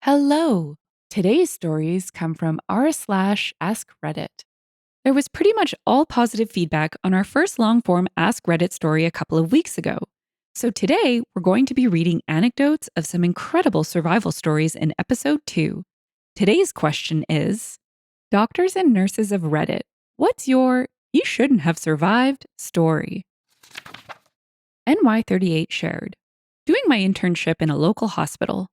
Hello! Today's stories come from r/AskReddit. There was pretty much all positive feedback on our first long form Ask Reddit story a couple of weeks ago. So today, we're going to be reading anecdotes of some incredible survival stories in episode 2. Today's question is: Doctors and nurses of Reddit, what's your "you shouldn't have survived" story? NY38 shared: Doing my internship in a local hospital.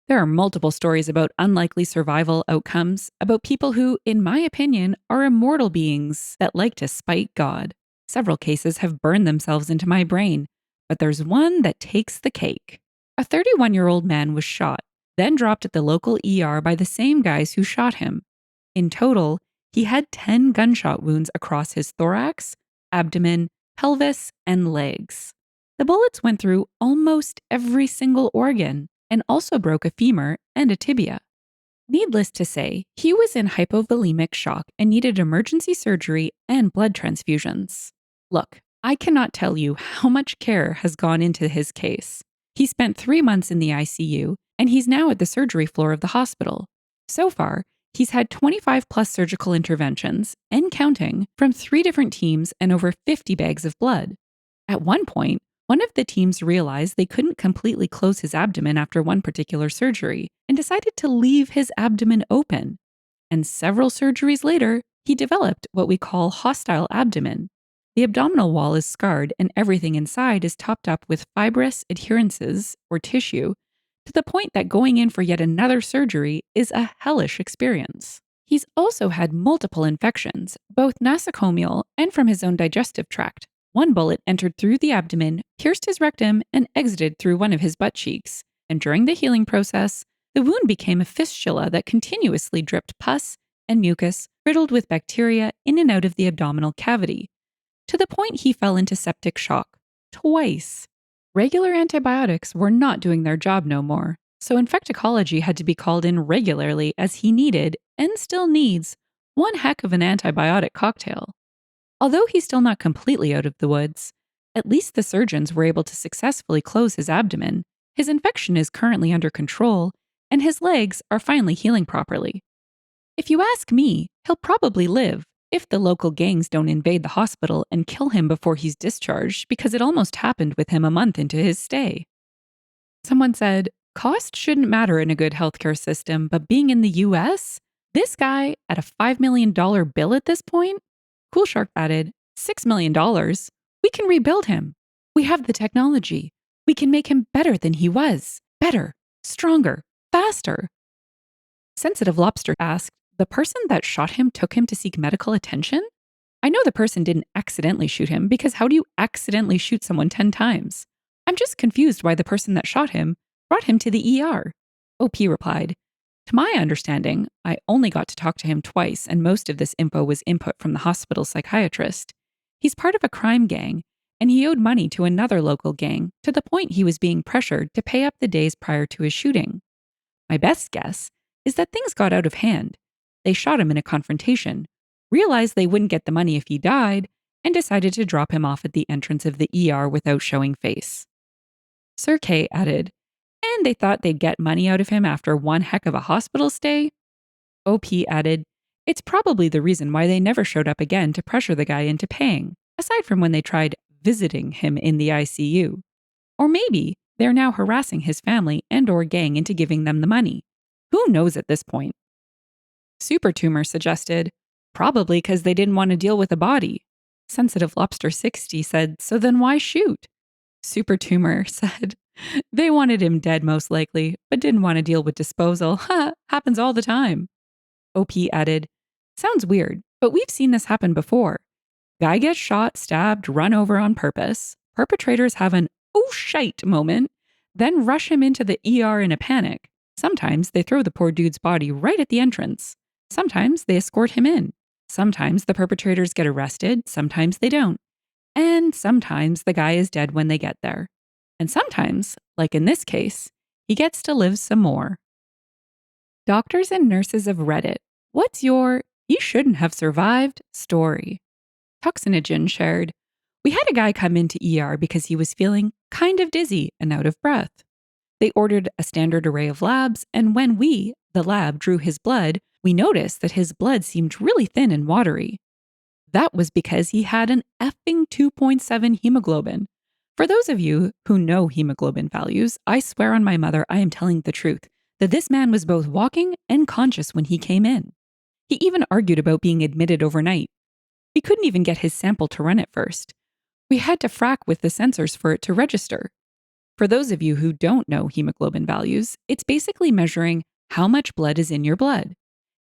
There are multiple stories about unlikely survival outcomes, about people who, in my opinion, are immortal beings that like to spite God. Several cases have burned themselves into my brain, but there's one that takes the cake. A 31-year-old man was shot, then dropped at the local ER by the same guys who shot him. In total, he had 10 gunshot wounds across his thorax, abdomen, pelvis, and legs. The bullets went through almost every single organ and also broke a femur and a tibia. Needless to say, he was in hypovolemic shock and needed emergency surgery and blood transfusions. Look, I cannot tell you how much care has gone into his case. He spent 3 months in the ICU, and he's now at the surgery floor of the hospital. So far, he's had 25 plus surgical interventions, and counting, from 3 different teams and over 50 bags of blood. At one point, one of the teams realized they couldn't completely close his abdomen after one particular surgery and decided to leave his abdomen open. And several surgeries later, he developed what we call hostile abdomen. The abdominal wall is scarred and everything inside is topped up with fibrous adherences or tissue to the point that going in for yet another surgery is a hellish experience. He's also had multiple infections, both nosocomial and from his own digestive tract. One bullet entered through the abdomen, pierced his rectum, and exited through one of his butt cheeks. And during the healing process, the wound became a fistula that continuously dripped pus and mucus riddled with bacteria in and out of the abdominal cavity, to the point he fell into septic shock. Twice. Regular antibiotics were not doing their job no more, so infectology had to be called in regularly as he needed, and still needs, one heck of an antibiotic cocktail. Although he's still not completely out of the woods, at least the surgeons were able to successfully close his abdomen, his infection is currently under control, and his legs are finally healing properly. If you ask me, he'll probably live if the local gangs don't invade the hospital and kill him before he's discharged, because it almost happened with him a month into his stay. Someone said, cost shouldn't matter in a good healthcare system, but being in the US? This guy at a $5 million bill at this point? Cool Shark added, $6 million? We can rebuild him. We have the technology. We can make him better than he was. Better, stronger, faster. Sensitive Lobster asked, the person that shot him took him to seek medical attention? I know the person didn't accidentally shoot him, because how do you accidentally shoot someone 10 times? I'm just confused why the person that shot him brought him to the ER. OP replied, to my understanding, I only got to talk to him twice, and most of this info was input from the hospital psychiatrist. He's part of a crime gang, and he owed money to another local gang to the point he was being pressured to pay up the days prior to his shooting. My best guess is that things got out of hand. They shot him in a confrontation, realized they wouldn't get the money if he died, and decided to drop him off at the entrance of the ER without showing face. Sir K added, and they thought they'd get money out of him after one heck of a hospital stay? OP added, it's probably the reason why they never showed up again to pressure the guy into paying, aside from when they tried visiting him in the ICU. Or maybe they're now harassing his family and/or gang into giving them the money. Who knows at this point? Super Tumor suggested, probably because they didn't want to deal with a body. Sensitive Lobster 60 said, so then why shoot? Super Tumor said, they wanted him dead most likely, but didn't want to deal with disposal. Happens all the time. OP added, sounds weird, but we've seen this happen before. Guy gets shot, stabbed, run over on purpose. Perpetrators have an oh shite moment, then rush him into the ER in a panic. Sometimes they throw the poor dude's body right at the entrance. Sometimes they escort him in. Sometimes the perpetrators get arrested, sometimes they don't. And sometimes the guy is dead when they get there. And sometimes, like in this case, he gets to live some more. Doctors and nurses of Reddit, what's your "you shouldn't have survived" story? Toxinogen shared, we had a guy come into ER because he was feeling kind of dizzy and out of breath. They ordered a standard array of labs, and when we, the lab, drew his blood, we noticed that his blood seemed really thin and watery. That was because he had an effing 2.7 hemoglobin. For those of you who know hemoglobin values, I swear on my mother I am telling the truth, that this man was both walking and conscious when he came in. He even argued about being admitted overnight. We couldn't even get his sample to run at first. We had to frack with the sensors for it to register. For those of you who don't know hemoglobin values, it's basically measuring how much blood is in your blood,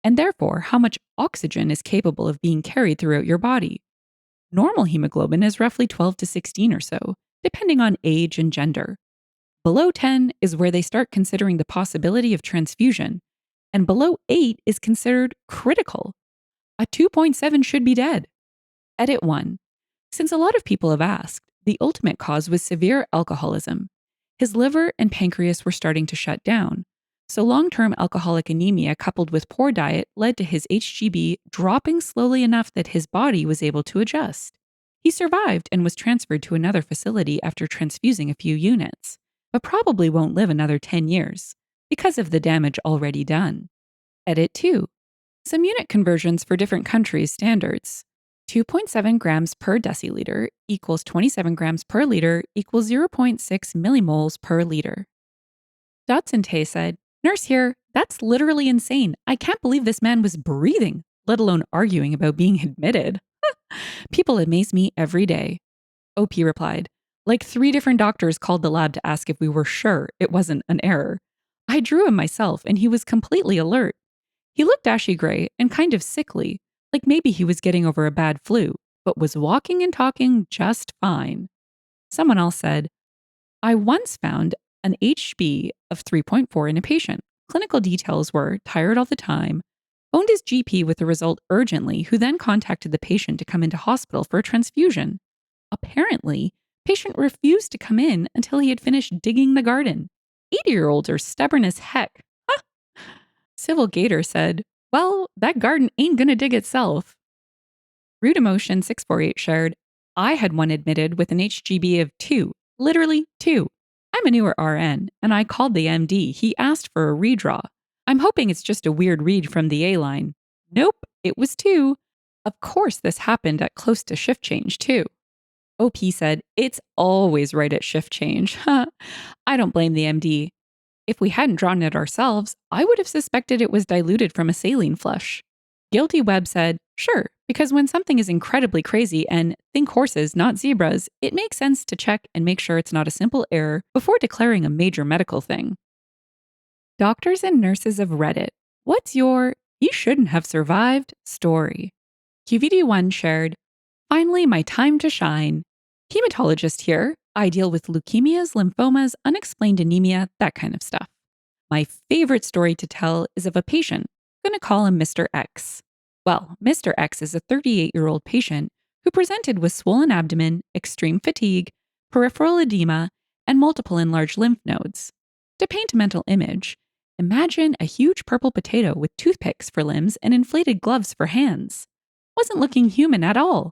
and therefore how much oxygen is capable of being carried throughout your body. Normal hemoglobin is roughly 12 to 16 or so, depending on age and gender. Below 10 is where they start considering the possibility of transfusion, and below 8 is considered critical. A 2.7 should be dead. Edit 1. Since a lot of people have asked, the ultimate cause was severe alcoholism. His liver and pancreas were starting to shut down, so long-term alcoholic anemia coupled with poor diet led to his HGB dropping slowly enough that his body was able to adjust. He survived and was transferred to another facility after transfusing a few units, but probably won't live another 10 years because of the damage already done. Edit 2. Some unit conversions for different countries' standards. 2.7 grams per deciliter equals 27 grams per liter equals 0.6 millimoles per liter. Dotson Tay said, "Nurse here, that's literally insane. I can't believe this man was breathing, let alone arguing about being admitted. People amaze me every day." OP replied, "Like 3 different doctors called the lab to ask if we were sure it wasn't an error. I drew him myself and he was completely alert. He looked ashy gray and kind of sickly, like maybe he was getting over a bad flu, but was walking and talking just fine." Someone else said, "I once found an HB of 3.4 in a patient. Clinical details were tired all the time, phoned his GP with the result urgently, who then contacted the patient to come into hospital for a transfusion. Apparently, patient refused to come in until he had finished digging the garden. 80-year-olds are stubborn as heck." Huh. Civil Gator said, "Well, that garden ain't gonna dig itself." Rude Emotion 648 shared, "I had one admitted with an HGB of 2, literally 2. I'm a newer RN, and I called the MD. He asked for a redraw. I'm hoping it's just a weird read from the A-line. Nope, it was 2. Of course, this happened at close to shift change, too." OP said, "It's always right at shift change." I don't blame the MD. If we hadn't drawn it ourselves, I would have suspected it was diluted from a saline flush. Guilty Web said, "Sure, because when something is incredibly crazy and think horses, not zebras, it makes sense to check and make sure it's not a simple error before declaring a major medical thing." Doctors and nurses of Reddit, what's your "you shouldn't have survived" story? QVD1 shared, "Finally, my time to shine. Hematologist here. I deal with leukemias, lymphomas, unexplained anemia, that kind of stuff. My favorite story to tell is of a patient. I'm going to call him Mr. X. Well, Mr. X is a 38-year-old patient who presented with swollen abdomen, extreme fatigue, peripheral edema, and multiple enlarged lymph nodes. To paint a mental image, imagine a huge purple potato with toothpicks for limbs and inflated gloves for hands. Wasn't looking human at all.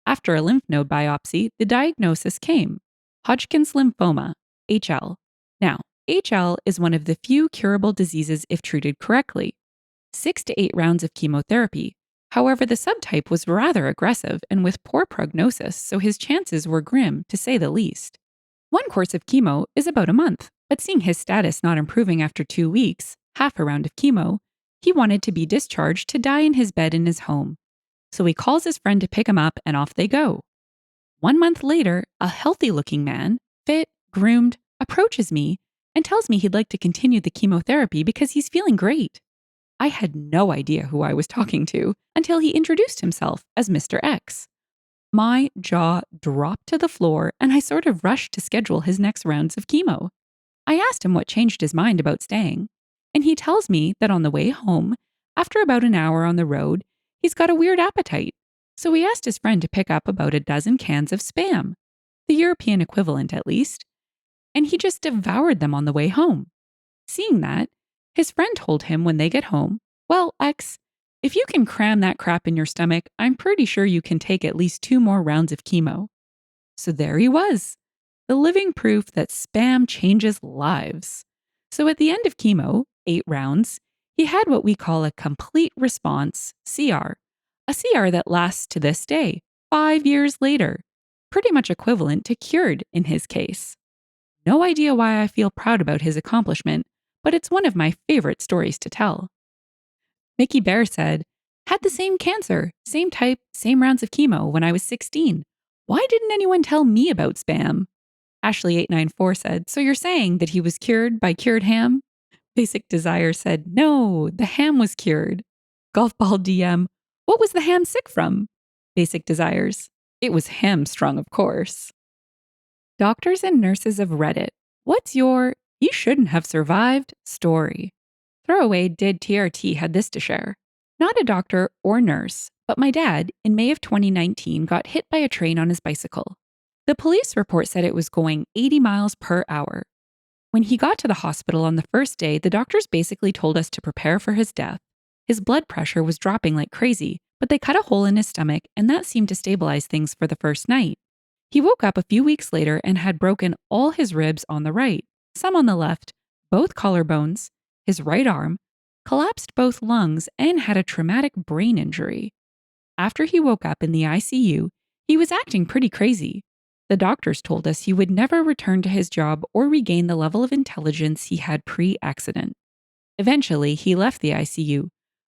After a lymph node biopsy, the diagnosis came: Hodgkin's lymphoma, HL. Now, HL is one of the few curable diseases if treated correctly. 6 to 8 rounds of chemotherapy. However, the subtype was rather aggressive and with poor prognosis, so his chances were grim, to say the least. One course of chemo is about a month, but seeing his status not improving after 2 weeks, half a round of chemo, he wanted to be discharged to die in his bed in his home. So he calls his friend to pick him up and off they go. 1 month later, a healthy-looking man, fit, groomed, approaches me and tells me he'd like to continue the chemotherapy because he's feeling great. I had no idea who I was talking to until he introduced himself as Mr. X. My jaw dropped to the floor and I sort of rushed to schedule his next rounds of chemo. I asked him what changed his mind about staying, and he tells me that on the way home, after about an hour on the road, he's got a weird appetite. So he asked his friend to pick up about a dozen cans of Spam, the European equivalent at least, and he just devoured them on the way home. Seeing that, his friend told him when they get home, "Well, X, if you can cram that crap in your stomach, I'm pretty sure you can take at least 2 more rounds of chemo." So there he was. the living proof that spam changes lives. So at the end of chemo, 8 rounds, he had what we call a complete response CR, a CR that lasts to this day, 5 years later, pretty much equivalent to cured in his case. No idea why I feel proud about his accomplishment, but it's one of my favorite stories to tell. Mickey Bear said, "Had the same cancer, same type, same rounds of chemo when I was 16. Why didn't anyone tell me about spam?" Ashley894 said, "So you're saying that he was cured by cured ham?" Basic Desire said, "No, the ham was cured." Golfball DM, "What was the ham sick from?" Basic Desires, "It was hamstrung, of course." Doctors and nurses of Reddit, what's your "you shouldn't have survived" story? Throwaway Did TRT had this to share. Not a doctor or nurse, but my dad, in May of 2019, got hit by a train on his bicycle. The police report said it was going 80 miles per hour. When he got to the hospital on the first day, the doctors basically told us to prepare for his death. His blood pressure was dropping like crazy, but they cut a hole in his stomach, and that seemed to stabilize things for the first night. He woke up a few weeks later and had broken all his ribs on the right, some on the left, both collarbones, his right arm, collapsed both lungs, and had a traumatic brain injury. After he woke up in the ICU, he was acting pretty crazy. The doctors told us he would never return to his job or regain the level of intelligence he had pre-accident. Eventually, he left the ICU,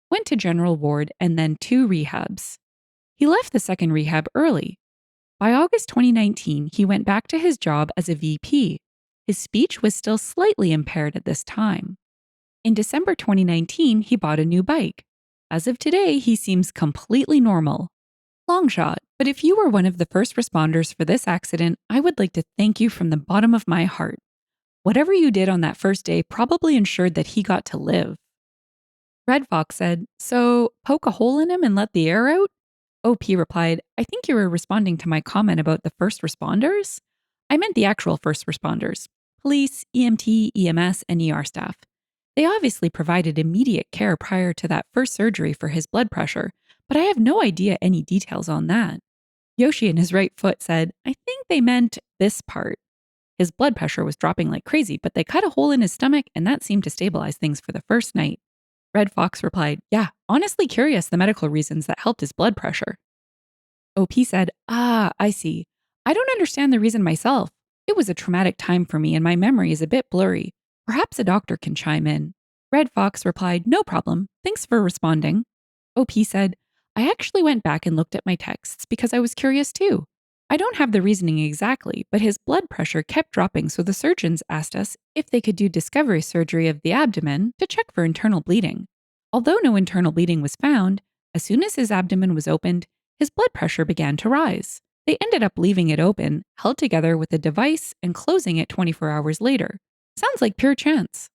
went to general ward, and then 2 rehabs. He left the second rehab early. By August 2019, he went back to his job as a VP. His speech was still slightly impaired at this time. In December 2019, he bought a new bike. As of today, he seems completely normal. Long shot, but if you were one of the first responders for this accident, I would like to thank you from the bottom of my heart. Whatever you did on that first day probably ensured that he got to live. Red Fox said, "So, poke a hole in him and let the air out?" OP replied, "I think you were responding to my comment about the first responders? I meant the actual first responders. Police, EMT, EMS, and ER staff. They obviously provided immediate care prior to that first surgery for his blood pressure, but I have no idea any details on that." Yoshi in his right foot said, "I think they meant this part. His blood pressure was dropping like crazy, but they cut a hole in his stomach and that seemed to stabilize things for the first night." Red Fox replied, "Yeah, honestly curious the medical reasons that helped his blood pressure." OP said, I see. I don't understand the reason myself. It was a traumatic time for me and my memory is a bit blurry. Perhaps a doctor can chime in." Red Fox replied, "No problem. Thanks for responding." OP said, "I actually went back and looked at my texts because I was curious too. I don't have the reasoning exactly, but his blood pressure kept dropping, so the surgeons asked us if they could do discovery surgery of the abdomen to check for internal bleeding. Although no internal bleeding was found, as soon as his abdomen was opened, his blood pressure began to rise. They ended up leaving it open, held together with a device, and closing it 24 hours later. Sounds like pure chance."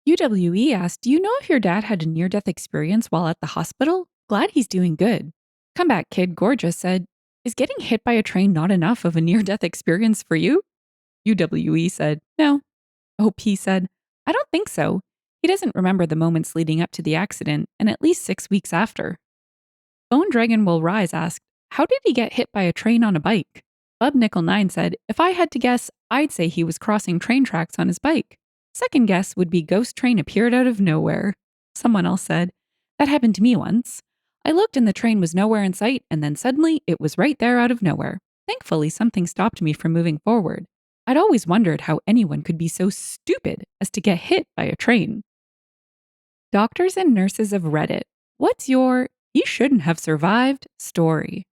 UWE asked, "Do you know if your dad had a near-death experience while at the hospital? Glad he's doing good." Comeback Kid Gorgeous said, "Is getting hit by a train not enough of a near-death experience for you?" UWE said, "No." OP said, "I don't think so. He doesn't remember the moments leading up to the accident and at least 6 weeks after." Bone Dragon Will Rise asked, "How did he get hit by a train on a bike?" Bub Nickel 9 said, "If I had to guess, I'd say he was crossing train tracks on his bike. Second guess would be ghost train appeared out of nowhere." Someone else said, "That happened to me once. I looked and the train was nowhere in sight, and then suddenly it was right there out of nowhere. Thankfully, something stopped me from moving forward. I'd always wondered how anyone could be so stupid as to get hit by a train." Doctors and nurses of Reddit, what's your "you shouldn't have survived" story?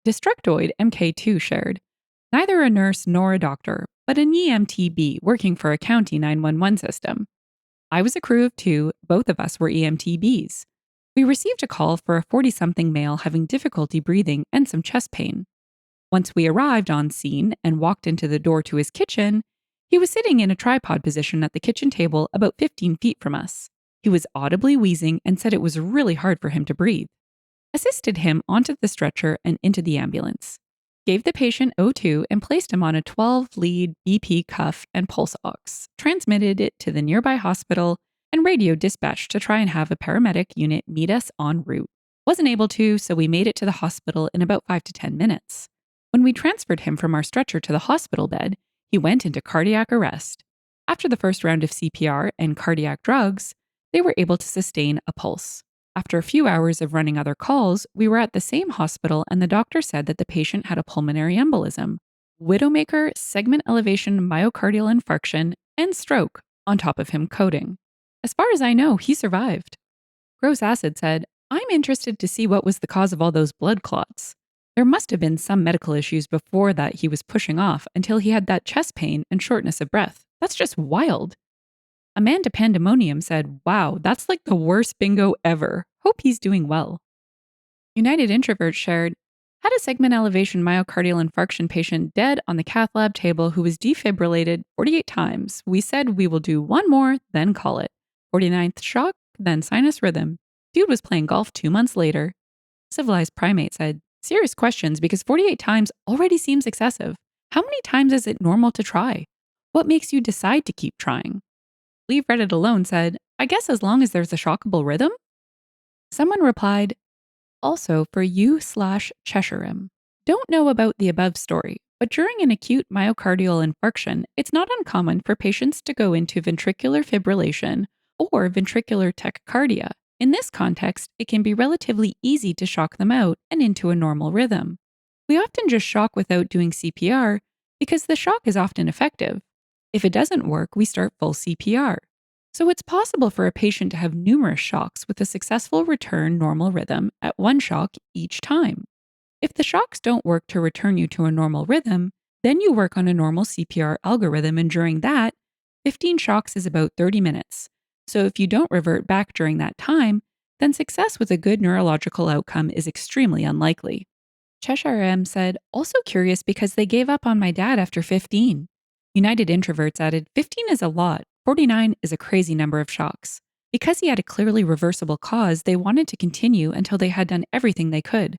Destructoid MK2 shared, "Neither a nurse nor a doctor, but an EMTB working for a county 911 system. I was a crew of 2, both of us were EMTBs. We received a call for a 40-something male having difficulty breathing and some chest pain. Once we arrived on scene and walked into the door to his kitchen, he was sitting in a tripod position at the kitchen table about 15 feet from us. He was audibly wheezing and said it was really hard for him to breathe. Assisted him onto the stretcher and into the ambulance. Gave the patient O2 and placed him on a 12-lead BP cuff and pulse ox, transmitted it to the nearby hospital, and radio dispatched to try and have a paramedic unit meet us en route. Wasn't able to, so we made it to the hospital in about 5 to 10 minutes. When we transferred him from our stretcher to the hospital bed, he went into cardiac arrest. After the first round of CPR and cardiac drugs, they were able to sustain a pulse. After a few hours of running other calls, we were at the same hospital and the doctor said that the patient had a pulmonary embolism, widowmaker segment elevation myocardial infarction, and stroke, on top of him coding. As far as I know, he survived. Gross Acid said, I'm interested to see what was the cause of all those blood clots. There must have been some medical issues before that he was pushing off until he had that chest pain and shortness of breath. That's just wild. Amanda Pandemonium said, wow, that's like the worst bingo ever. Hope he's doing well. United Introvert shared, had a segment elevation myocardial infarction patient dead on the cath lab table who was defibrillated 48 times. We said we will do one more, then call it. 49th shock, then sinus rhythm. Dude was playing golf 2 months later. Civilized Primate said, serious questions because 48 times already seems excessive. How many times is it normal to try? What makes you decide to keep trying? Leave Reddit alone said, I guess as long as there's a shockable rhythm? Someone replied, also for you/Cheshirem. Don't know about the above story, but during an acute myocardial infarction, it's not uncommon for patients to go into ventricular fibrillation or ventricular tachycardia. In this context, it can be relatively easy to shock them out and into a normal rhythm. We often just shock without doing CPR because the shock is often effective. If it doesn't work, we start full CPR. So it's possible for a patient to have numerous shocks with a successful return normal rhythm at one shock each time. If the shocks don't work to return you to a normal rhythm, then you work on a normal CPR algorithm, and during that, 15 shocks is about 30 minutes. So if you don't revert back during that time, then success with a good neurological outcome is extremely unlikely. Cheshire M said, also curious because they gave up on my dad after 15. United Introverts added, 15 is a lot, 49 is a crazy number of shocks. Because he had a clearly reversible cause, they wanted to continue until they had done everything they could.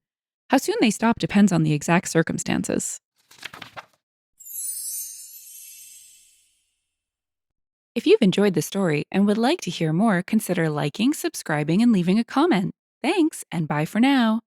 How soon they stop depends on the exact circumstances. If you've enjoyed the story and would like to hear more, consider liking, subscribing, and leaving a comment. Thanks, and bye for now.